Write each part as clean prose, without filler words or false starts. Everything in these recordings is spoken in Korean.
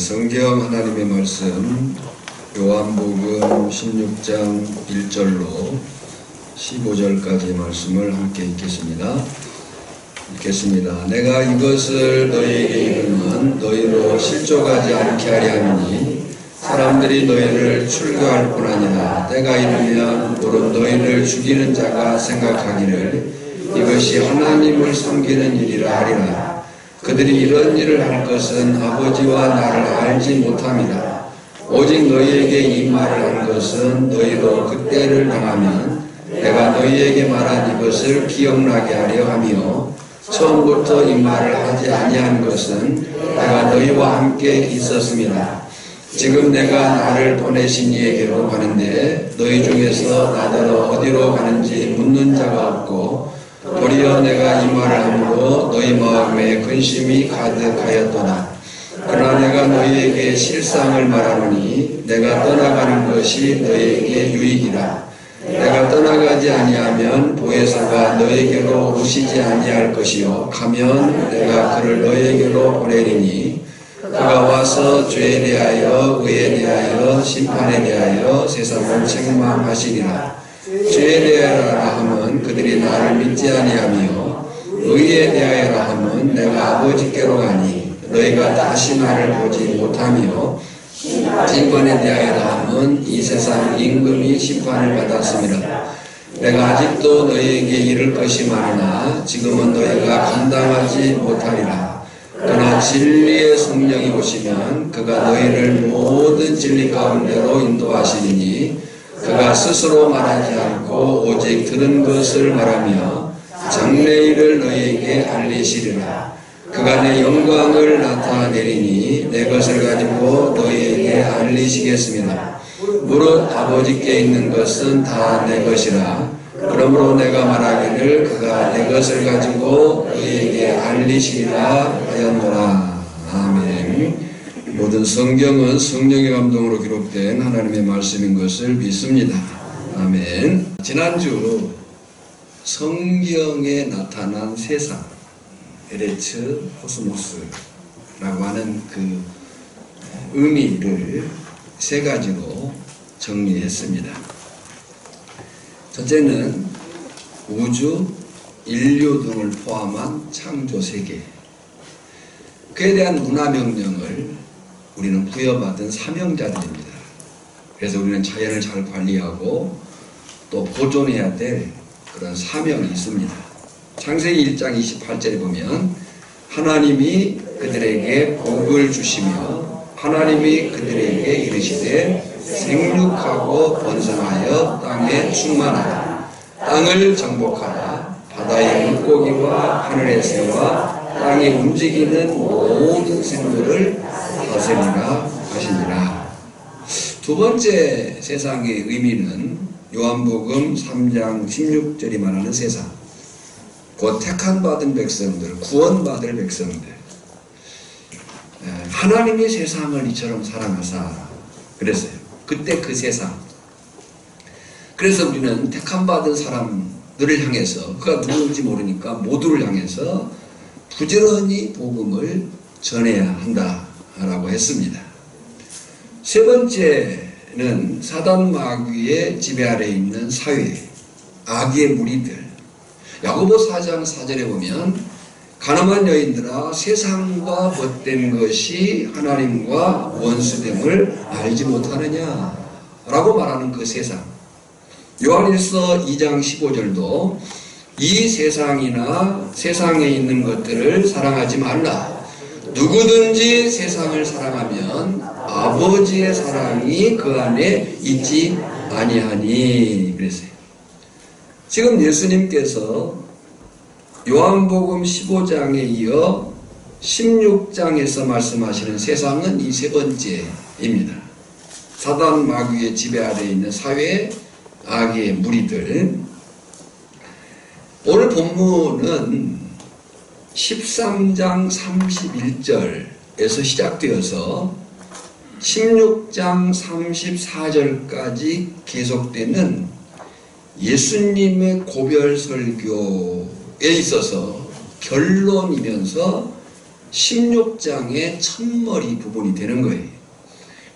성경 하나님의 말씀 요한복음 16장 1절로 15절까지의 말씀을 함께 읽겠습니다. 내가 이것을 너희에게 이르면 너희로 실족하지 않게 하려 함이니 사람들이 너희를 출교할 뿐 아니라 때가 이르면 무릇 너희를 죽이는 자가 생각하기를 이것이 하나님을 섬기는 일이라 하리라. 그들이 이런 일을 할 것은 아버지와 나를 알지 못함이라. 오직 너희에게 이 말을 한 것은 너희로 그때를 당하면 내가 너희에게 말한 이것을 기억나게 하려 하며 처음부터 이 말을 하지 아니한 것은 내가 너희와 함께 있었습니다. 지금 내가 나를 보내신 이에게로 가는데 너희 중에서 나더러 어디로 가는지 묻는 자가 없고 도리어 내가 이 말을 함으로 너희 마음에 근심이 가득하였도다. 그러나 내가 너희에게 실상을 말하노니 내가 떠나가는 것이 너희에게 유익이라. 내가 떠나가지 아니하면 보혜사가 너희에게로 오시지 아니할 것이요 가면 내가 그를 너희에게로 보내리니 그가 와서 죄에 대하여 의에 대하여 심판에 대하여 세상을 책망하시리라. 죄에 대하여라 하면 그들이 나를 믿지 아니하며 의에 대하여라 하면 내가 아버지께로 가니 너희가 다시 나를 보지 못하며 심판에 대하여라 하면 이 세상 임금이 심판을 받았습니다. 내가 아직도 너희에게 이를 것이 많으나 지금은 너희가 감당하지 못하리라. 그러나 진리의 성령이 오시면 그가 너희를 모든 진리 가운데로 인도하시리니 그가 스스로 말하지 않고 오직 들은 것을 말하며 장래일을 너희에게 알리시리라. 그가 내 영광을 나타내리니 내 것을 가지고 너희에게 알리시겠습니다. 무릇 아버지께 있는 것은 다 내 것이라. 그러므로 내가 말하기를 그가 내 것을 가지고 너희에게 알리시리라 하였노라. 아멘. 모든 성경은 성령의 감동으로 기록된 하나님의 말씀인 것을 믿습니다. 아멘. 지난주 성경에 나타난 세상, 에레츠 코스모스라고 하는 그 의미를 세 가지로 정리했습니다. 첫째는 우주, 인류 등을 포함한 창조 세계, 그에 대한 문화 명령을 우리는 부여받은 사명자들입니다. 그래서 우리는 자연을 잘 관리하고 또 보존해야 될 그런 사명이 있습니다. 창세기 1장 28절에 보면 하나님이 그들에게 복을 주시며 하나님이 그들에게 이르시되 생육하고 번성하여 땅에 충만하라. 땅을 정복하라. 바다의 물고기와 하늘의 새와 땅에 움직이는 모든 생물을 다스리라 하시니라. 두 번째 세상의 의미는 요한복음 3장 16절이 말하는 세상, 곧 택한 받은 백성들, 구원받을 백성들. 하나님이 세상을 이처럼 사랑하사 그랬어요. 그때 그 세상. 그래서 우리는 택한 받은 사람들을 향해서, 그가 누구인지 모르니까 모두를 향해서 부지런히 복음을 전해야 한다라고 했습니다. 세 번째는 사단 마귀의 지배 아래에 있는 사회, 악의 무리들. 야고보 4장 4절에 보면 가늠한 여인들아 세상과 벗된 것이 하나님과 원수됨을 알지 못하느냐 라고 말하는 그 세상. 요한일서 2장 15절도 이 세상이나 세상에 있는 것들을 사랑하지 말라. 누구든지 세상을 사랑하면 아버지의 사랑이 그 안에 있지 아니하니 그랬어요. 지금 예수님께서 요한복음 15장에 이어 16장에서 말씀하시는 세상은 이 세 번째입니다. 사단 마귀의 지배 아래에 있는 사회, 악의 무리들. 오늘 본문은 13장 31절에서 시작되어서 16장 34절까지 계속되는 예수님의 고별 설교에 있어서 결론이면서 16장의 첫머리 부분이 되는 거예요.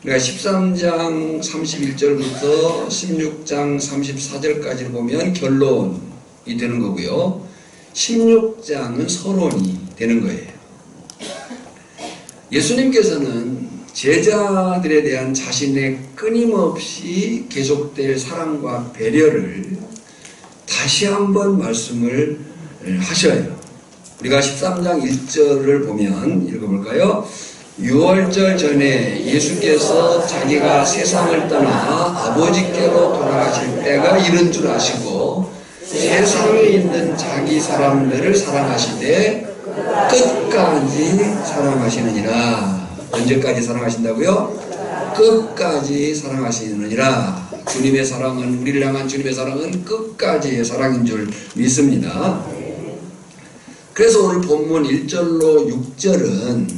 그러니까 13장 31절부터 16장 34절까지를 보면 결론이 되는 거고요. 16장은 서론이 되는 거예요. 예수님께서는 제자들에 대한 자신의 끊임없이 계속될 사랑과 배려를 다시 한번 말씀을 하셔요. 우리가 13장 1절을 보면 읽어볼까요? 6월절 전에 예수께서 자기가 세상을 떠나 아버지께로 돌아가실 때가 이른 줄 아시고 세상에 있는 자기 사람들을 사랑하시되 끝까지 사랑하시느니라. 언제까지 사랑하신다고요? 끝까지 사랑하시느니라. 주님의 사랑은, 우리를 향한 주님의 사랑은 끝까지의 사랑인 줄 믿습니다. 그래서 오늘 본문 1절로 6절은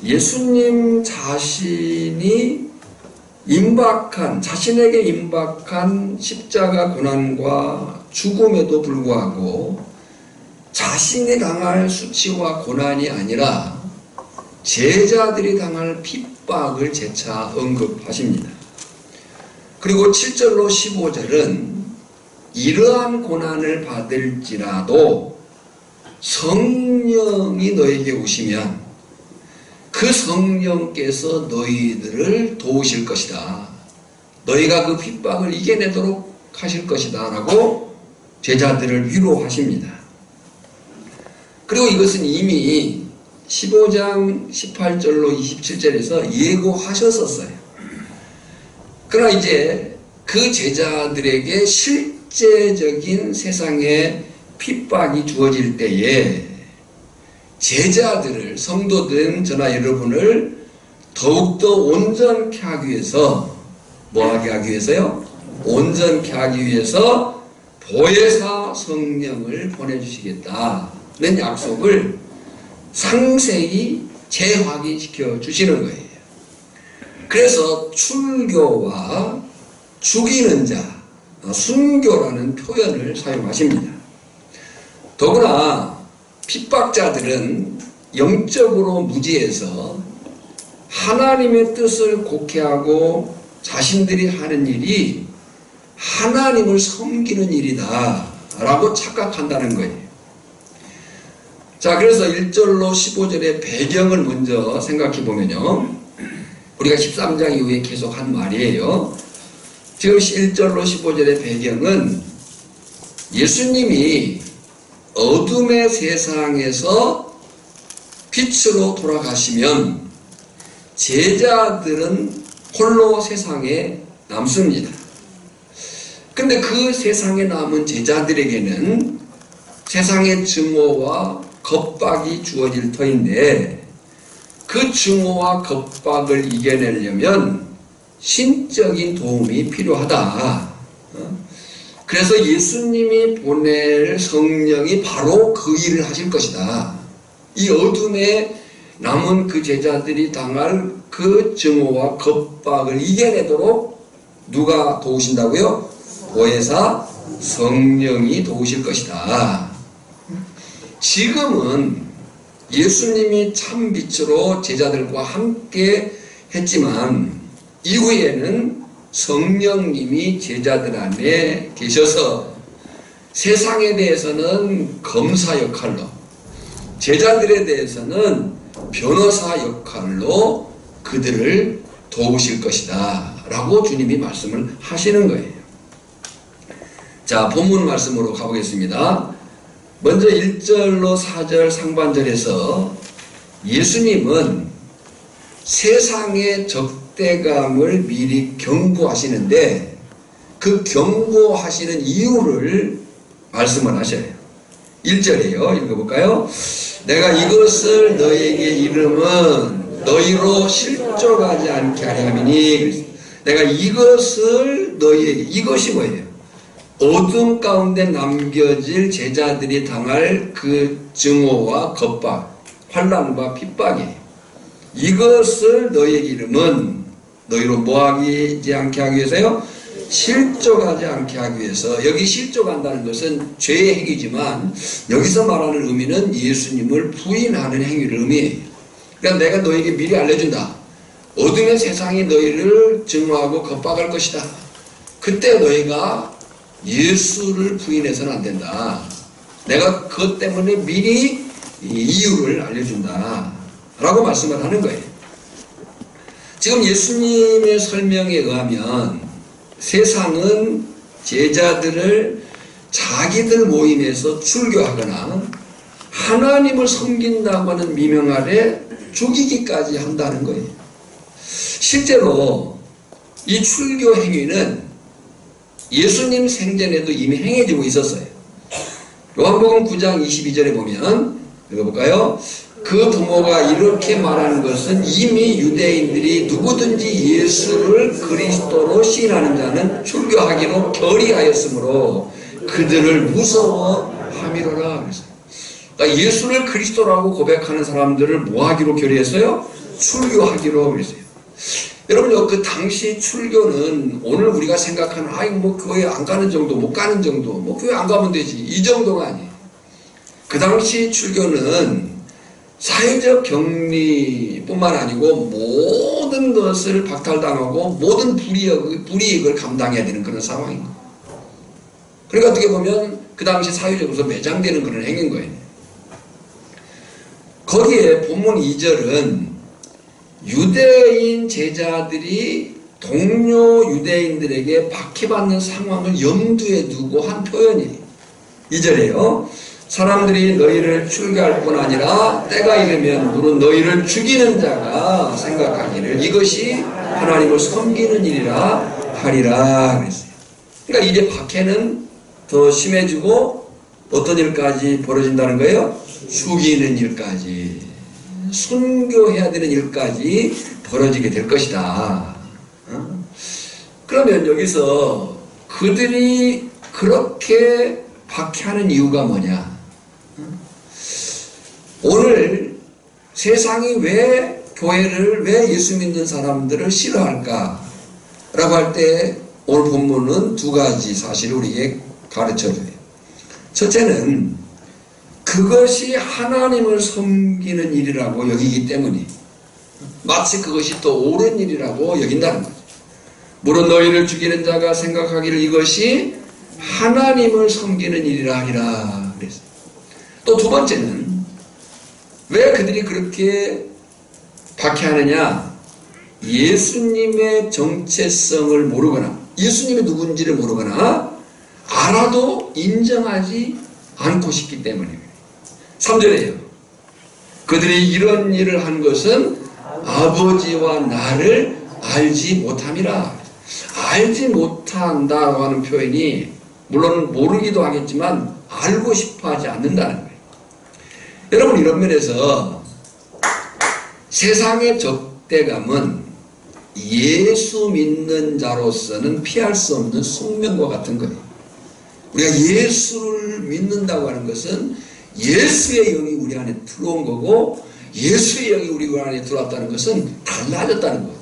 예수님 자신이 자신에게 임박한 십자가 고난과 죽음에도 불구하고 자신이 당할 수치와 고난이 아니라 제자들이 당할 핍박을 재차 언급하십니다. 그리고 7절로 15절은 이러한 고난을 받을지라도 성령이 너에게 오시면 그 성령께서 너희들을 도우실 것이다. 너희가 그 핍박을 이겨내도록 하실 것이다 라고 제자들을 위로하십니다. 그리고 이것은 이미 15장 18절로 27절에서 예고하셨었어요. 그러나 이제 그 제자들에게 실제적인 세상의 핍박이 주어질 때에 제자들을, 성도된 저나 여러분을 더욱더 온전케 하기 위해서, 뭐하게 하기 위해서요? 온전케 하기 위해서 보혜사 성령을 보내주시겠다는 약속을 상세히 재확인시켜 주시는 거예요. 그래서 출교와 죽이는 자, 순교라는 표현을 사용하십니다. 더구나 핍박자들은 영적으로 무지해서 하나님의 뜻을 곡해하고 자신들이 하는 일이 하나님을 섬기는 일이다 라고 착각한다는 거예요. 자, 그래서 1절로 15절의 배경을 먼저 생각해 보면요, 우리가 13장 이후에 계속 한 말이에요. 지금 1절로 15절의 배경은 예수님이 어둠의 세상에서 빛으로 돌아가시면 제자들은 홀로 세상에 남습니다. 근데 그 세상에 남은 제자들에게는 세상의 증오와 겁박이 주어질 터인데 그 증오와 겁박을 이겨내려면 신적인 도움이 필요하다. 그래서 예수님이 보낼 성령이 바로 그 일을 하실 것이다. 이 어둠에 남은 그 제자들이 당할 그 증오와 겁박을 이겨내도록 누가 도우신다고요? 보혜사 성령이 도우실 것이다. 지금은 예수님이 참 빛으로 제자들과 함께 했지만 이후에는 성령님이 제자들 안에 계셔서 세상에 대해서는 검사 역할로, 제자들에 대해서는 변호사 역할로 그들을 도우실 것이다 라고 주님이 말씀을 하시는 거예요. 자, 본문 말씀으로 가보겠습니다. 먼저 1절로 4절 상반절에서 예수님은 세상의 적대감을 미리 경고하시는데 그 경고하시는 이유를 말씀을 하셔요. 1절이에요. 읽어볼까요? 내가 이것을 너희에게 이름은 너희로 실족하지 않게 하려 함이니. 내가 이것을 너희에게, 이것이 뭐예요? 어둠 가운데 남겨질 제자들이 당할 그 증오와 겁박, 환난과 핍박이에요. 이것을 너희에게 이름은 너희로 뭐하지 않게 하기 위해서요? 실족하지 않게 하기 위해서, 여기 실족한다는 것은 죄의 행위지만 여기서 말하는 의미는 예수님을 부인하는 행위를 의미해요. 그러니까 내가 너에게 미리 알려준다. 어둠의 세상이 너희를 증오하고 겁박할 것이다. 그때 너희가 예수를 부인해서는 안 된다. 내가 그것 때문에 미리 이유를 알려준다 라고 말씀을 하는 거예요. 지금 예수님의 설명에 의하면 세상은 제자들을 자기들 모임에서 출교하거나 하나님을 섬긴다고 하는 미명 아래 죽이기까지 한다는 거예요. 실제로 이 출교 행위는 예수님 생전에도 이미 행해지고 있었어요. 요한복음 9장 22절에 보면 읽어볼까요? 그 부모가 이렇게 말하는 것은 이미 유대인들이 누구든지 예수를 그리스도로 시인하는 자는 출교하기로 결의하였으므로 그들을 무서워함이로라. 그러니까 예수를 그리스도라고 고백하는 사람들을 뭐 하기로 결의했어요? 출교하기로 그랬어요. 여러분, 그 당시 출교는 오늘 우리가 생각하는 뭐 교회 안 가는 정도, 못 가는 정도, 뭐 교회 안 가면 되지, 이 정도가 아니에요. 그 당시 출교는 사회적 격리뿐만 아니고 모든 것을 박탈당하고 모든 불이익을 감당해야 되는 그런 상황인 거예요. 그러니까 어떻게 보면 그 당시 사회적으로 매장되는 그런 행위인 거예요. 거기에 본문 2절은 유대인 제자들이 동료 유대인들에게 박해받는 상황을 염두에 두고 한 표현이에요. 2절에요. 사람들이 너희를 출교할 뿐 아니라 때가 이르면 물은 너희를 죽이는 자가 생각하기를 이것이 하나님을 섬기는 일이라 하리라 그랬어요. 그러니까 이제 박해는 더 심해지고 어떤 일까지 벌어진다는 거예요? 죽이는 일까지, 순교해야 되는 일까지 벌어지게 될 것이다. 그러면 여기서 그들이 그렇게 박해하는 이유가 뭐냐? 오늘 세상이 왜 교회를, 왜 예수 믿는 사람들을 싫어할까? 라고 할 때 오늘 본문은 두 가지 사실을 우리에게 가르쳐줘요. 첫째는 그것이 하나님을 섬기는 일이라고 여기기 때문에 마치 그것이 또 옳은 일이라고 여긴다는 거죠. 물론 너희를 죽이는 자가 생각하기를 이것이 하나님을 섬기는 일이라 하리라 그랬어요. 또 두 번째는 왜 그들이 그렇게 박해하느냐? 예수님의 정체성을 모르거나 예수님이 누군지를 모르거나 알아도 인정하지 않고 싶기 때문입니다. 3절에요. 그들이 이런 일을 한 것은 아버지와 나를 알지 못함이라. 알지 못한다고 하는 표현이 물론 모르기도 하겠지만 알고 싶어 하지 않는다는 거예요. 여러분, 이런 면에서 세상의 적대감은 예수 믿는 자로서는 피할 수 없는 숙명과 같은 거예요. 우리가 예수를 믿는다고 하는 것은 예수의 영이 우리 안에 들어온 거고 예수의 영이 우리 안에 들어왔다는 것은 달라졌다는 거예요.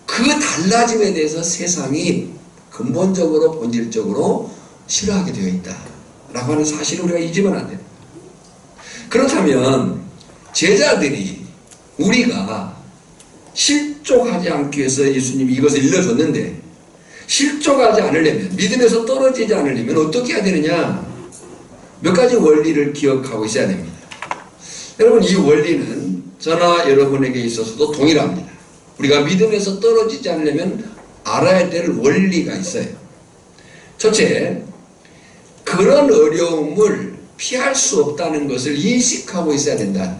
그 달라짐에 대해서 세상이 근본적으로 본질적으로 싫어하게 되어 있다라고 하는 사실을 우리가 잊으면 안 돼요. 그렇다면 제자들이 우리가 실족하지 않기 위해서 예수님이 이것을 일러줬는데 실족하지 않으려면, 믿음에서 떨어지지 않으려면 어떻게 해야 되느냐? 몇 가지 원리를 기억하고 있어야 됩니다. 여러분, 이 원리는 저나 여러분에게 있어서도 동일합니다. 우리가 믿음에서 떨어지지 않으려면 알아야 될 원리가 있어요. 첫째, 그런 어려움을 피할 수 없다는 것을 인식하고 있어야 된다.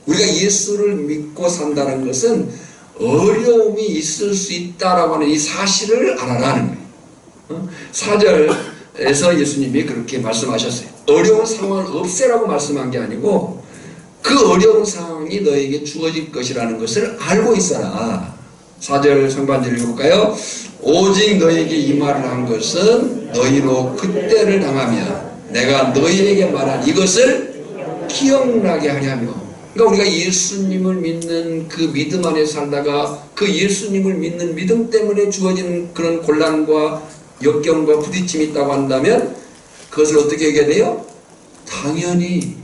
우리가 예수를 믿고 산다는 것은 어려움이 있을 수 있다라고 하는 이 사실을 알아라는 거예요. 4절에서 예수님이 그렇게 말씀하셨어요. 어려운 상황을 없애라고 말씀한 게 아니고 그 어려운 상황이 너에게 주어질 것이라는 것을 알고 있어라. 4절 상반절 읽어볼까요? 오직 너에게 이 말을 한 것은 너희로 그때를 당하며 내가 너희에게 말한 이것을 기억나게 하려며. 그러니까 우리가 예수님을 믿는 그 믿음 안에 살다가 그 예수님을 믿는 믿음 때문에 주어진 그런 곤란과 역경과 부딪힘이 있다고 한다면 그것을 어떻게 해야 돼요? 당연히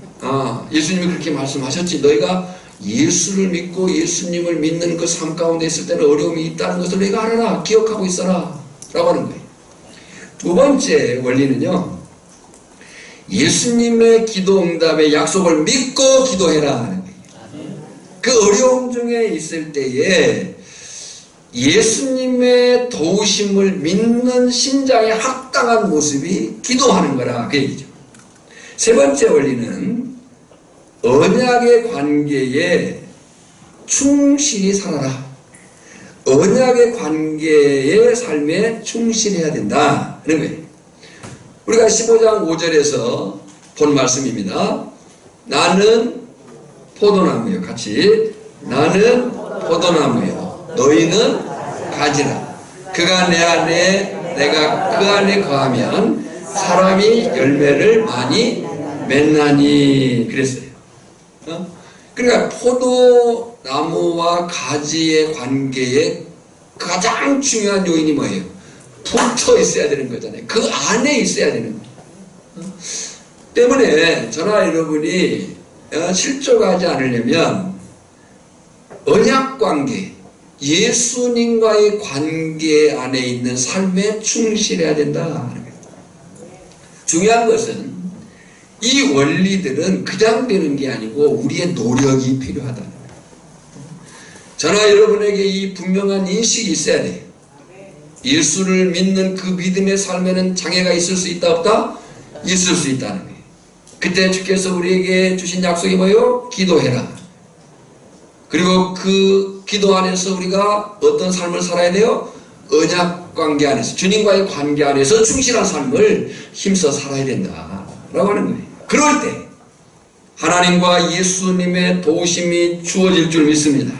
예수님이 그렇게 말씀하셨지. 너희가 예수를 믿고 예수님을 믿는 그 삶 가운데 있을 때는 어려움이 있다는 것을 너희가 알아라. 기억하고 있어라. 라고 하는 거예요. 두 번째 원리는요. 예수님의 기도 응답의 약속을 믿고 기도해라 하는 거예요. 그 어려움 중에 있을 때에 예수님의 도우심을 믿는 신자의 합당한 모습이 기도하는 거라 그 얘기죠. 세 번째 원리는 언약의 관계에 충실히 살아라. 언약의 관계의 삶에 충실해야 된다 하는 거예요. 우리가 15장 5절에서 본 말씀입니다. 나는 포도나무요. 같이 나는 포도나무요. 너희는 가지라. 그가 내 안에 내가 그 안에 거하면 사람이 열매를 많이 맺나니 그랬어요. 그러니까 포도나무와 가지의 관계에 가장 중요한 요인이 뭐예요? 붙어 있어야 되는 거잖아요. 그 안에 있어야 되는 거예요. 때문에 저나 여러분이 실족하지 않으려면 언약관계, 예수님과의 관계 안에 있는 삶에 충실해야 된다. 중요한 것은 이 원리들은 그냥 되는 게 아니고 우리의 노력이 필요하다는 거예요. 저나 여러분에게 이 분명한 인식이 있어야 돼요. 예수를 믿는 그 믿음의 삶에는 장애가 있을 수 있다 없다? 있을 수 있다는 거예요. 그때 주께서 우리에게 주신 약속이 뭐예요? 기도해라. 그리고 그 기도 안에서 우리가 어떤 삶을 살아야 돼요? 언약 관계 안에서, 주님과의 관계 안에서 충실한 삶을 힘써 살아야 된다 라고 하는 거예요. 그럴 때 하나님과 예수님의 도우심이 주어질 줄 믿습니다.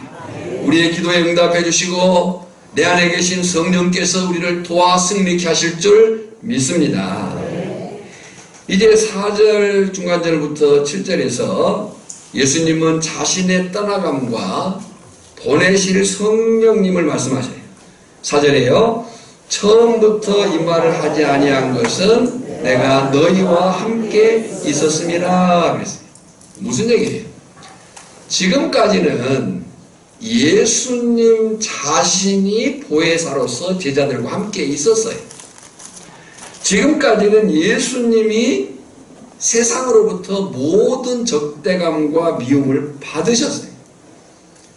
우리의 기도에 응답해 주시고 내 안에 계신 성령께서 우리를 도와 승리케 하실 줄 믿습니다. 이제 4절 중간절부터 7절에서 예수님은 자신의 떠나감과 보내실 성령님을 말씀하셔요. 4절에요. 처음부터 이 말을 하지 아니한 것은 내가 너희와 함께 있었음이라 그랬어요. 무슨 얘기예요? 지금까지는 예수님 자신이 보혜사로서 제자들과 함께 있었어요. 지금까지는 예수님이 세상으로부터 모든 적대감과 미움을 받으셨어요.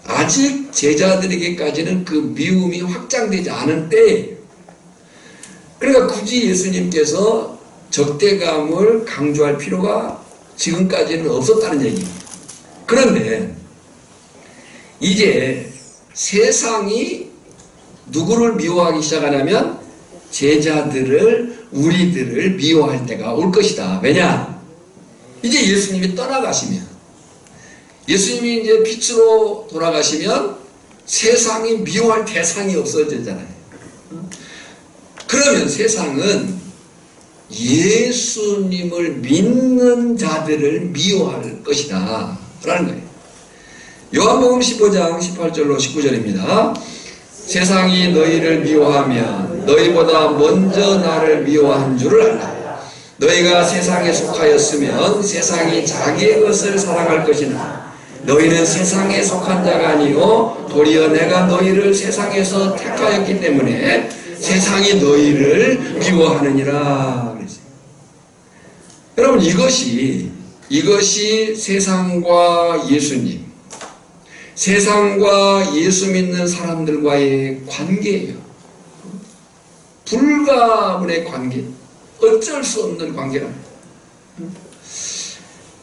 아직 제자들에게까지는 그 미움이 확장되지 않은 때예요. 그러니까 굳이 예수님께서 적대감을 강조할 필요가 지금까지는 없었다는 얘기입니다. 그런데 이제 세상이 누구를 미워하기 시작하냐면 제자들을, 우리들을 미워할 때가 올 것이다. 왜냐? 이제 예수님이 떠나가시면, 예수님이 이제 빛으로 돌아가시면 세상이 미워할 대상이 없어지잖아요. 그러면 세상은 예수님을 믿는 자들을 미워할 것이다 라는 거예요. 요한복음 15장 18절로 19절입니다. 세상이 너희를 미워하면 너희보다 먼저 나를 미워한 줄을 알라. 너희가 세상에 속하였으면 세상이 자기의 것을 사랑할 것이나 너희는 세상에 속한 자가 아니요 도리어 내가 너희를 세상에서 택하였기 때문에 세상이 너희를 미워하느니라 그랬어요. 여러분 이것이 세상과 예수님, 세상과 예수 믿는 사람들과의 관계예요. 불가분의 관계, 어쩔 수 없는 관계랍니다.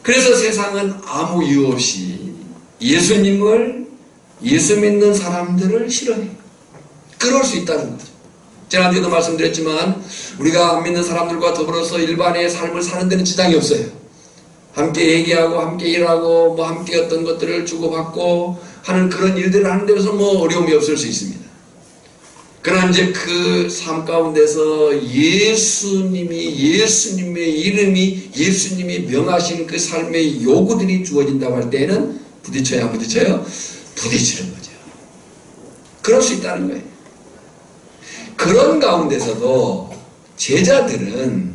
그래서 세상은 아무 이유 없이 예수님을, 예수 믿는 사람들을 싫어해요. 그럴 수 있다는 거죠. 지난주에도 말씀드렸지만 우리가 안 믿는 사람들과 더불어서 일반의 삶을 사는 데는 지장이 없어요. 함께 얘기하고 함께 일하고 뭐 함께 어떤 것들을 주고받고 하는 그런 일들을 하는 데서 뭐 어려움이 없을 수 있습니다. 그러나 이제 그 삶 가운데서 예수님의 이름이, 예수님이 명하신 그 삶의 요구들이 주어진다고 할 때에는 부딪혀야 안 부딪혀요? 부딪히는 거죠. 그럴 수 있다는 거예요. 그런 가운데서도 제자들은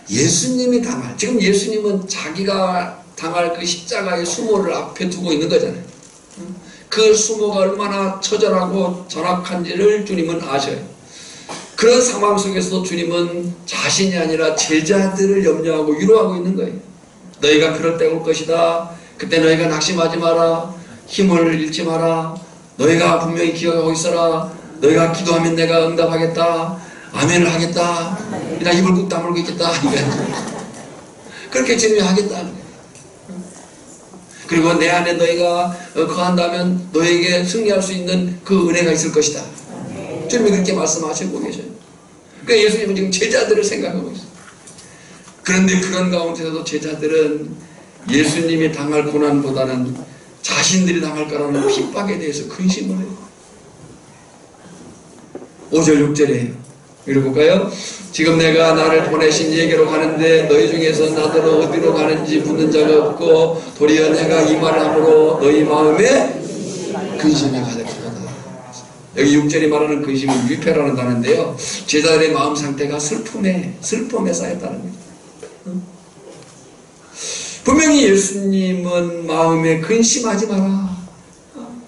예수님이 당할, 지금 예수님은 자기가 당할 그 십자가의 수모를 앞에 두고 있는 거잖아요. 그 수모가 얼마나 처절하고 전악한지를 주님은 아셔요. 그런 상황 속에서도 주님은 자신이 아니라 제자들을 염려하고 위로하고 있는 거예요. 너희가 그럴 때 올 것이다. 그때 너희가 낙심하지 마라. 힘을 잃지 마라. 너희가 분명히 기억하고 있어라. 너희가 기도하면 내가 응답하겠다. 아멘을 하겠다. 나 입을 꾹 다물고 있겠다. 그렇게 주님이 하겠다. 그리고 내 안에 너희가 거한다면 너에게 승리할 수 있는 그 은혜가 있을 것이다. 주님이 그렇게 말씀하시고 계셔요. 그러니까 예수님은 지금 제자들을 생각하고 있어요. 그런데 그런 가운데서도 제자들은 예수님이 당할 고난보다는 자신들이 당할 거라는 핍박에 대해서 근심을 해요. 5절 6절에 읽어볼까요? 지금 내가 나를 보내신 이에게로 가는데 너희 중에서 나더러 어디로 가는지 묻는 자가 없고 도리어 내가 이 말을 함으로 너희 마음에 근심이 가득하다. 여기 6절이 말하는 근심은 위패라는 단어인데요, 제자들의 마음 상태가 슬픔에 쌓였다는 거예요. 분명히 예수님은 마음에 근심하지 마라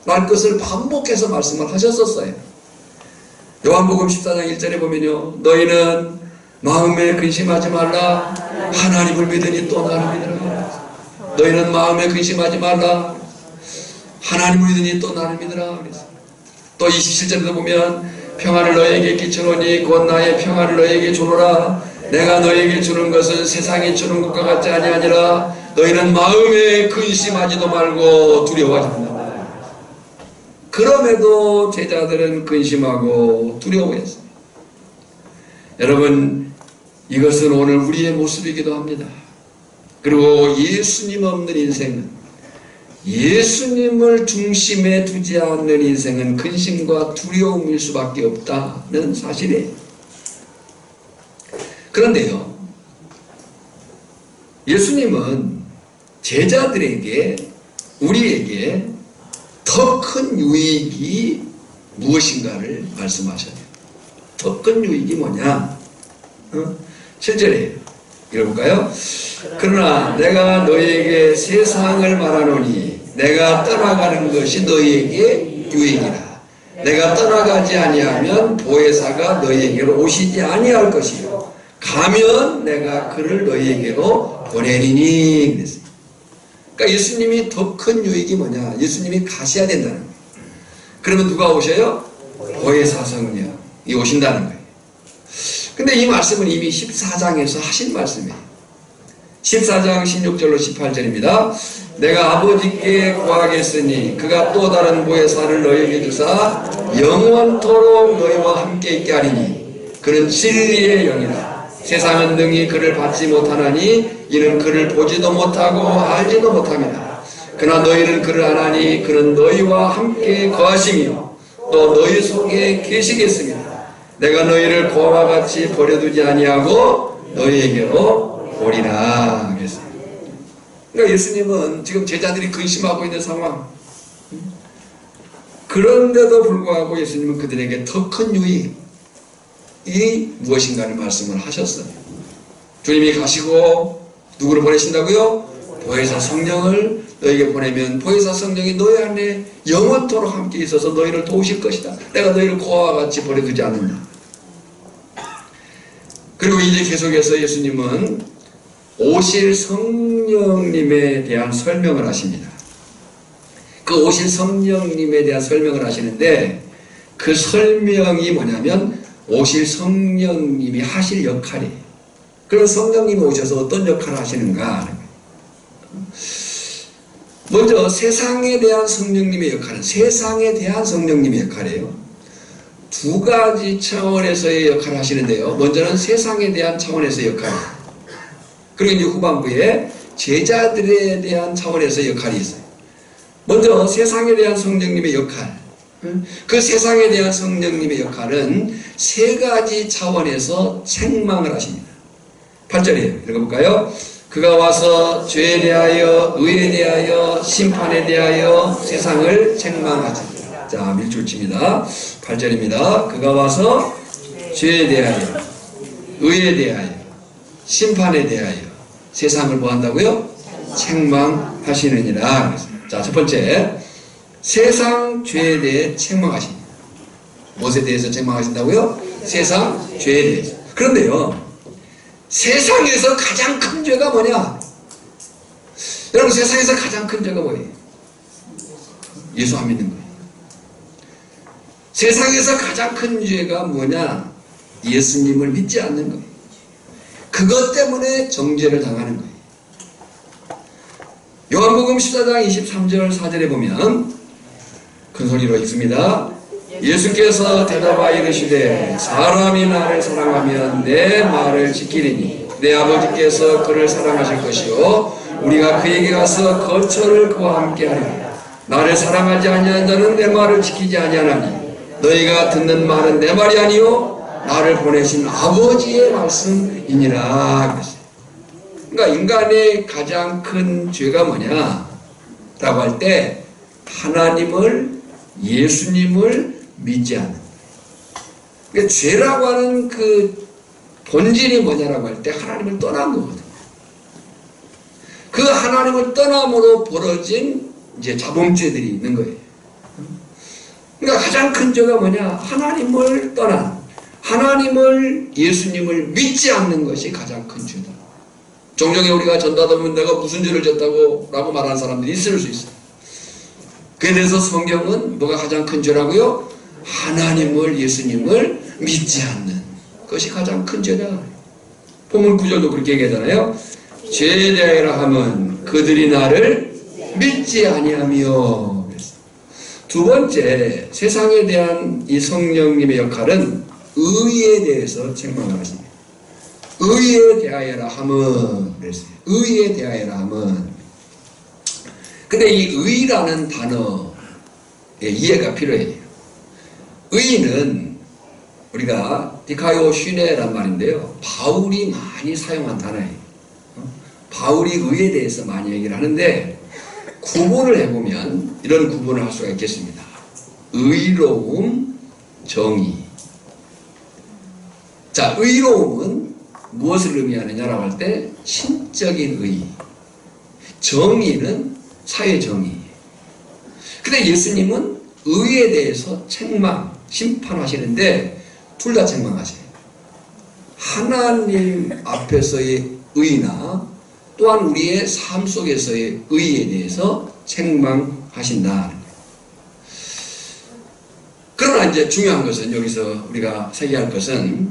말 것을 반복해서 말씀을 하셨었어요. 요한복음 14장 1절에 보면요, 너희는 마음에 근심하지 말라. 하나님을 믿으니 또 나를 믿으라. 너희는 마음에 근심하지 말라. 하나님을 믿으니 또 나를 믿으라. 또 27절에도 보면 평안을 너희에게 끼쳐노니 곧 나의 평안을 너희에게 주노라. 내가 너희에게 주는 것은 세상이 주는 것과 같지 아니하니라. 너희는 마음에 근심하지도 말고 두려워하지 말라. 그럼에도 제자들은 근심하고 두려워했어요. 여러분, 이것은 오늘 우리의 모습이기도 합니다. 그리고 예수님 없는 인생은, 예수님을 중심에 두지 않는 인생은 근심과 두려움일 수밖에 없다는 사실이에요. 그런데요, 예수님은 제자들에게, 우리에게 더 큰 유익이 무엇인가를 말씀하셔요. 더 큰 유익이 뭐냐? 7절에 읽어볼까요? 그러나 내가 너희에게 세상을 말하노니 내가 떠나가는 것이 너희에게 유익이라. 내가 떠나가지 아니하면 보혜사가 너희에게로 오시지 아니할 것이요 가면 내가 그를 너희에게로 보내리니 그랬어요. 그러니까 예수님이 더 큰 유익이 뭐냐? 예수님이 가셔야 된다는 거예요. 그러면 누가 오셔요? 보혜사 성령이 오신다는 거예요. 근데 이 말씀은 이미 14장에서 하신 말씀이에요. 14장 16절로 18절입니다. 내가 아버지께 구하겠으니 그가 또 다른 보혜사를 너희에게 주사 영원토록 너희와 함께 있게 하리니 그는 진리의 영이라. 세상은 능히 그를 받지 못하나니 이는 그를 보지도 못하고 알지도 못합니다. 그러나 너희는 그를 아나니 그는 너희와 함께 거하시며 또 너희 속에 계시겠습니다. 내가 너희를 고아와 같이 버려두지 아니하고 너희에게로 오리라 그랬어요. 그러니까 예수님은 지금 제자들이 근심하고 있는 상황, 그런데도 불구하고 예수님은 그들에게 더 큰 유익이 무엇인가를 말씀을 하셨어요. 주님이 가시고 누구를 보내신다고요? 보혜사 성령을 너에게 보내면 보혜사 성령이 너희 안에 영원토록 함께 있어서 너희를 도우실 것이다. 내가 너희를 고아와 같이 버려두지 않는다. 그리고 이제 계속해서 예수님은 오실 성령님에 대한 설명을 하십니다. 그 오실 성령님에 대한 설명을 하시는데 그 설명이 뭐냐면 오실 성령님이 하실 역할이에요. 그럼 성령님이 오셔서 어떤 역할을 하시는가? 먼저 세상에 대한 성령님의 역할은 세상에 대한 성령님의 역할이에요. 두 가지 차원에서의 역할을 하시는데요. 먼저는 세상에 대한 차원에서의 역할이에요. 그리고 이제 후반부에 제자들에 대한 차원에서의 역할이 있어요. 먼저 세상에 대한 성령님의 역할, 그 세상에 대한 성령님의 역할은 세 가지 차원에서 책망을 하십니다. 8절이에요. 읽어볼까요? 그가 와서 죄에 대하여 의에 대하여 심판에 대하여 세상을 책망하시리라. 자, 밀줄칩니다. 8절입니다. 그가 와서 죄에 대하여 의에 대하여 심판에 대하여 세상을 뭐 한다고요? 책망하시느니라. 자, 첫 번째, 세상 죄에 대해 책망하십니다. 무엇에 대해서 책망하신다고요? 세상 죄에 대해서. 그런데요, 세상에서 가장 큰 죄가 뭐냐? 여러분, 세상에서 가장 큰 죄가 뭐예요? 예수 안 믿는 거예요. 세상에서 가장 큰 죄가 뭐냐? 예수님을 믿지 않는 거예요. 그것 때문에 정죄를 당하는 거예요. 요한복음 14장 23절 4절에 보면 큰 소리로 읽습니다. 예수께서 대답하여 이르시되 사람이 나를 사랑하면 내 말을 지키리니 내 아버지께서 그를 사랑하실 것이요 우리가 그에게 가서 거처를 그와 함께 하리라. 나를 사랑하지 아니하는 자는 내 말을 지키지 아니하나니 너희가 듣는 말은 내 말이 아니요 나를 보내신 아버지의 말씀이니라. 그러니까 인간의 가장 큰 죄가 뭐냐 라고 할 때 하나님을, 예수님을 믿지 않는. 그러니까 죄라고 하는 그 본질이 뭐냐라고 할 때 하나님을 떠난 거거든요. 그 하나님을 떠남으로 벌어진 이제 자범죄들이 있는 거예요. 그러니까 가장 큰 죄가 뭐냐? 하나님을 떠난, 하나님을, 예수님을 믿지 않는 것이 가장 큰 죄다. 종종에 우리가 전도하다 보면 내가 무슨 죄를 졌다고 라고 말하는 사람들이 있을 수 있어요. 그에 대해서 성경은 뭐가 가장 큰 죄라고요? 하나님을, 예수님을 믿지 않는 것이 가장 큰 죄다. 본문 9절도 그렇게 얘기하잖아요. 죄에 대하여라 함은 그들이 나를 믿지 아니하며. 두 번째, 세상에 대한 이 성령님의 역할은 의에 대해서 책망을 하십니다. 의에 대하여라 함은 그랬어요. 의에 대하여라 함은. 근데 이 의라는 단어의 이해가 필요해요. 의는 우리가 디카요 슈네란 말인데요, 바울이 많이 사용한 단어예요. 바울이 의에 대해서 많이 얘기를 하는데 구분을 해보면 이런 구분을 할 수가 있겠습니다. 의로움, 정의. 자, 의로움은 무엇을 의미하느냐라고 할 때 신적인 의, 정의는 사회 정의. 근데 예수님은 의에 대해서 책망, 심판하시는데 둘 다 책망하세요. 하나님 앞에서의 의나 또한 우리의 삶 속에서의 의에 대해서 책망하신다. 그러나 이제 중요한 것은 여기서 우리가 새겨야 할 것은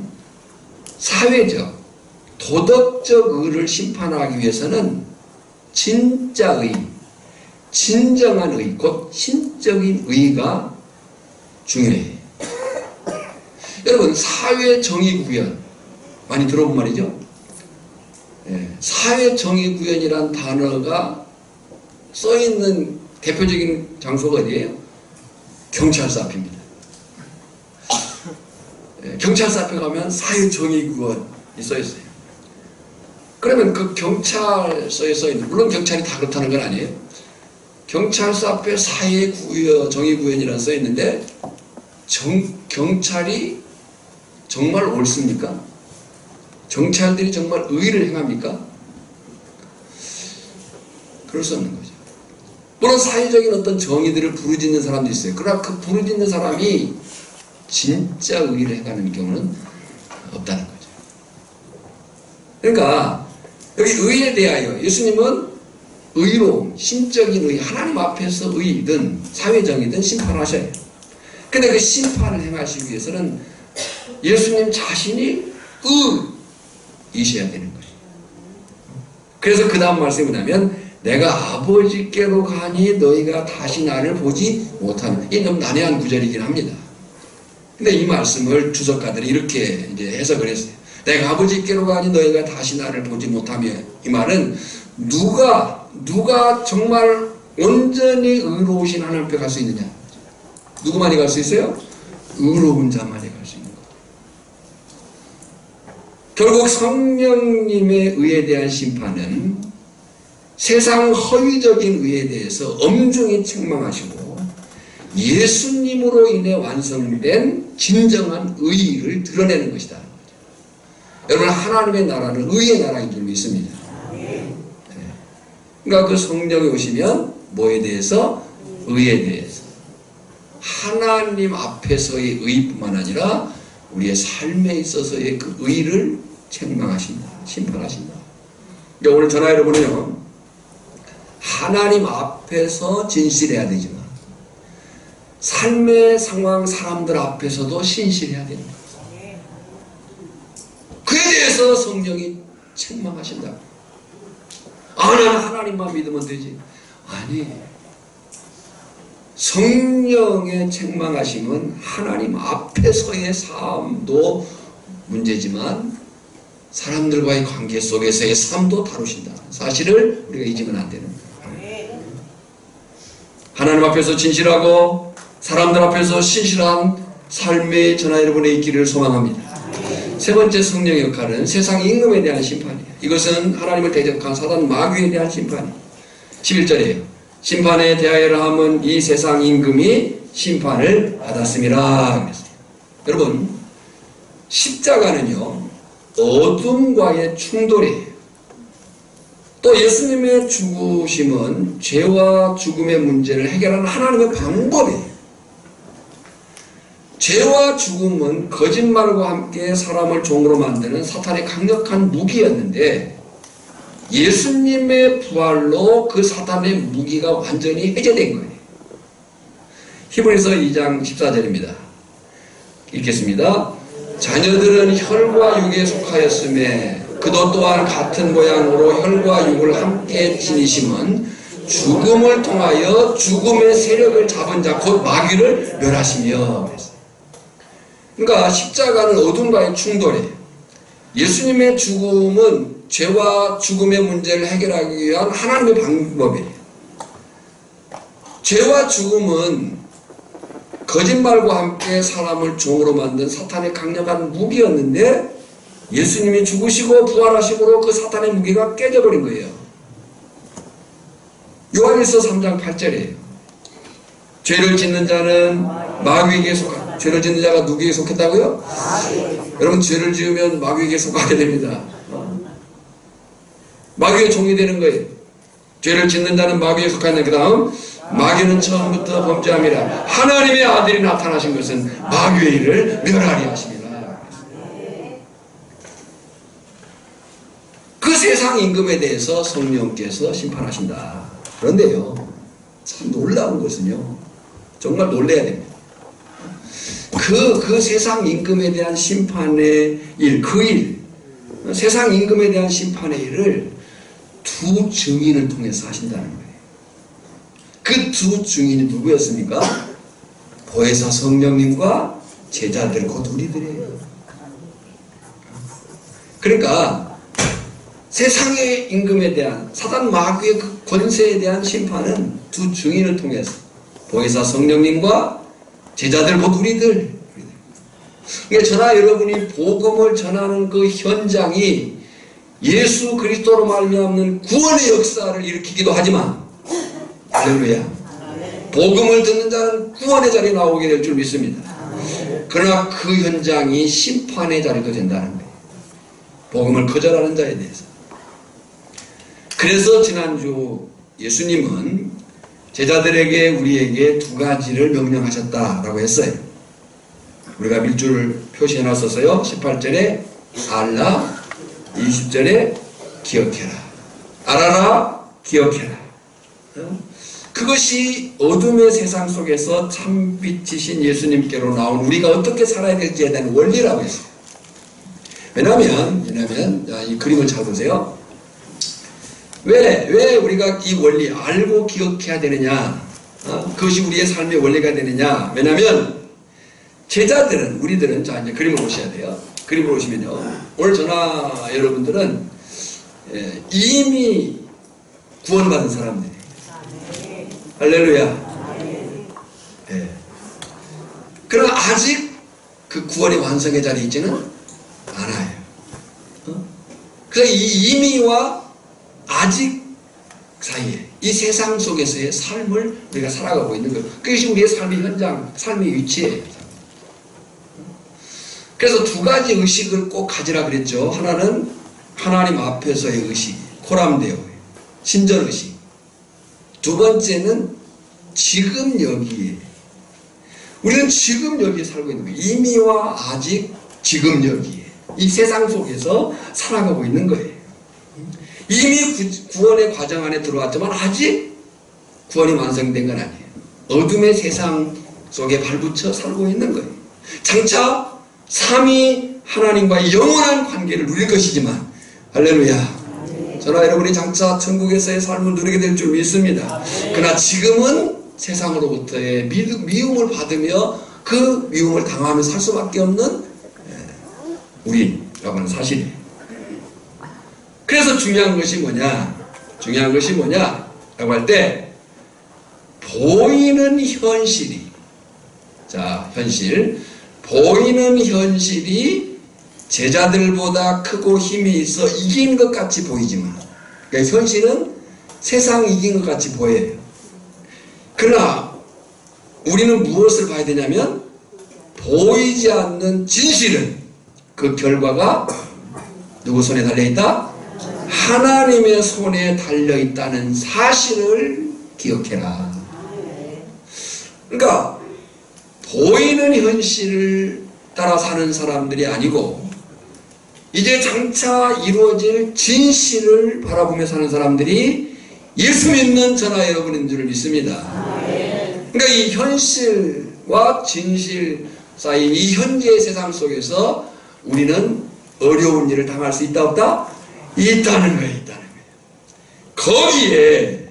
사회적, 도덕적 의를 심판하기 위해서는 진짜 의, 진정한 의, 곧 신적인 의가 중요해요. 여러분, 사회정의구현 많이 들어본 말이죠? 사회정의구현이란 단어가 써있는 대표적인 장소가 어디예요? 경찰서 앞입니다. 경찰서 앞에 가면 사회정의구현이 써있어요. 그러면 그 경찰서에 써있는, 물론 경찰이 다 그렇다는 건 아니에요. 경찰서 앞에 사회정의구현이라는 써있는데 경찰이 정말 옳습니까? 경찰들이 정말 의를 행합니까? 그럴 수 없는 거죠. 물론 사회적인 어떤 정의들을 부르짖는 사람도 있어요. 그러나 그 부르짖는 사람이 진짜 의를 행하는 경우는 없다는 거죠. 그러니까 여기 의에 대하여 예수님은 의로움, 신적인 의, 하나님 앞에서 의든 사회정의든 심판하셔요. 근데 그 심판을 행하시기 위해서는 예수님 자신이 의이셔야 되는 거예요. 그래서 그 다음 말씀이 뭐냐면 내가 아버지께로 가니 너희가 다시 나를 보지 못하는, 이게 너무 난해한 구절이긴 합니다. 근데 이 말씀을 주석가들이 이렇게 이제 해석을 했어요. 내가 아버지께로 가니 너희가 다시 나를 보지 못하며, 이 말은 누가 정말 온전히 의로우신 하나님 앞에 갈 수 있느냐? 누구만이 갈 수 있어요? 의로운 자만이 갈 수 있는 거예요. 결국 성령님의 의에 대한 심판은 세상 허위적인 의에 대해서 엄중히 책망하시고 예수님으로 인해 완성된 진정한 의의를 드러내는 것이다. 여러분, 하나님의 나라는 의의 나라인 줄 믿습니다. 그러니까 그 성령이 오시면 뭐에 대해서? 의에 대해서. 하나님 앞에서의 의뿐만 아니라 우리의 삶에 있어서의 그 의를 책망하신다. 심판하신다. 그러니까 오늘 저나 여러분은요, 하나님 앞에서 진실해야 되지만 삶의 상황, 사람들 앞에서도 신실해야 됩니다. 그에 대해서 성령이 책망하신다. 나는 하나님만 믿으면 되지. 아니, 성령의 책망하심은 하나님 앞에서의 삶도 문제지만 사람들과의 관계 속에서의 삶도 다루신다. 사실을 우리가 잊으면 안 되는 거예요. 하나님 앞에서 진실하고 사람들 앞에서 신실한 삶의 저나 여러분의 있기를 소망합니다. 세 번째 성령의 역할은 세상 임금에 대한 심판이에요. 이것은 하나님을 대적한 사단 마귀에 대한 심판이에요. 11절이에요. 심판에 대하여라 함은 이 세상 임금이 심판을 받았음이라 그랬어요. 여러분, 십자가는요, 어둠과의 충돌이에요. 또 예수님의 죽으심은 죄와 죽음의 문제를 해결하는 하나님의 방법이에요. 죄와 죽음은 거짓말과 함께 사람을 종으로 만드는 사탄의 강력한 무기였는데 예수님의 부활로 그 사탄의 무기가 완전히 해제된 거예요. 히브리서 2장 14절입니다. 읽겠습니다. 자녀들은 혈과 육에 속하였음에 그도 또한 같은 모양으로 혈과 육을 함께 지니심은 죽음을 통하여 죽음의 세력을 잡은 자 곧 마귀를 멸하시며. 그러니까 십자가는 어둠과의 충돌이에요. 예수님의 죽음은 죄와 죽음의 문제를 해결하기 위한 하나님의 방법이에요. 죄와 죽음은 거짓말과 함께 사람을 종으로 만든 사탄의 강력한 무기였는데 예수님이 죽으시고 부활하시고 그 사탄의 무기가 깨져버린 거예요. 요한일서 3장 8절이에요. 죄를 짓는 자는 마귀에게 속한, 죄를 짓는 자가 누구에게 속했다고요? 여러분, 죄를 지으면 마귀에게 속하게 됩니다. 마귀의 종이 되는 거예요. 죄를 짓는 자는 마귀에 속하는. 그 다음, 마귀는 처음부터 범죄함이라 하나님의 아들이 나타나신 것은 마귀의 일을 멸하리 하십니다. 그 세상 임금에 대해서 성령께서 심판하신다. 그런데요, 참 놀라운 것은요, 정말 놀라야 됩니다. 그 세상 임금에 대한 심판의 일, 세상 임금에 대한 심판의 일을 두 증인을 통해서 하신다는 거예요. 그 두 증인이 누구였습니까? 보혜사 성령님과 제자들, 곧 우리들이에요. 그러니까 세상의 임금에 대한 사단 마귀의 그 권세에 대한 심판은 두 증인을 통해서 보혜사 성령님과 제자들, 곧 우리들. 그러니까 저나 여러분이 복음을 전하는 그 현장이 예수 그리스도로 말미암는 구원의 역사를 일으키기도 하지만, 할렐루야, 복음을 듣는 자는 구원의 자리에 나오게 될 줄 믿습니다. 그러나 그 현장이 심판의 자리도 된다는 거예요. 복음을 거절하는 자에 대해서. 그래서 지난주 예수님은 제자들에게, 우리에게 두 가지를 명령하셨다라고 했어요. 우리가 밑줄 표시해 놨었어요. 18절에 알라, 20절에 기억해라. 알아라, 기억해라. 그것이 어둠의 세상 속에서 참빛이신 예수님께로 나온 우리가 어떻게 살아야 될지에 대한 원리라고 했어요. 왜냐하면 이 그림을 잘 보세요. 왜 우리가 이 원리 알고 기억해야 되느냐? 그것이 우리의 삶의 원리가 되느냐? 왜냐하면 제자들은, 우리들은, 자 이제 그림을 보셔야 돼요. 그림을 보시면요, 오늘 저나 여러분들은 이미 구원받은 사람들이에요. 할렐루야. 예. 그러나 아직 그 구원의 완성의 자리에 있지는 않아요. 그래서 이 이미와 아직 사이에 이 세상 속에서의 삶을 우리가 살아가고 있는 거예요. 그것이 우리의 삶의 현장, 삶의 위치예요. 그래서 두 가지 의식을 꼭 가지라 그랬죠. 하나는 하나님 앞에서의 의식, 코람데오, 신전의식. 두 번째는 지금 여기에, 우리는 지금 여기에 살고 있는 거예요. 이미와 아직 지금 여기에, 이 세상 속에서 살아가고 있는 거예요. 이미 구원의 과정 안에 들어왔지만 아직 구원이 완성된 건 아니에요. 어둠의 세상 속에 발붙여 살고 있는 거예요. 장차 삼위 하나님과의 영원한 관계를 누릴 것이지만, 할렐루야, 저나 여러분이 장차 천국에서의 삶을 누리게 될 줄 믿습니다. 그러나 지금은 세상으로부터의 미움을 받으며 그 미움을 당하며 살 수밖에 없는 우리라고 하는 사실이에요. 그래서 중요한 것이 뭐냐? 라고 할 때, 보이는 현실이, 자, 현실. 보이는 현실이 제자들보다 크고 힘이 있어 이긴 것 같이 보이지만, 그러니까 현실은 세상 이긴 것 같이 보여요. 그러나, 우리는 무엇을 봐야 되냐면, 보이지 않는 진실은 그 결과가 누구 손에 달려있다? 하나님의 손에 달려있다는 사실을 기억해라. 그러니까 보이는 현실을 따라 사는 사람들이 아니고 이제 장차 이루어질 진실을 바라보며 사는 사람들이 예수 믿는 저나 여러분인 줄 믿습니다. 그러니까 이 현실과 진실 사이 이 현재의 세상 속에서 우리는 어려운 일을 당할 수 있다 없다? 있다는 거예요. 거기에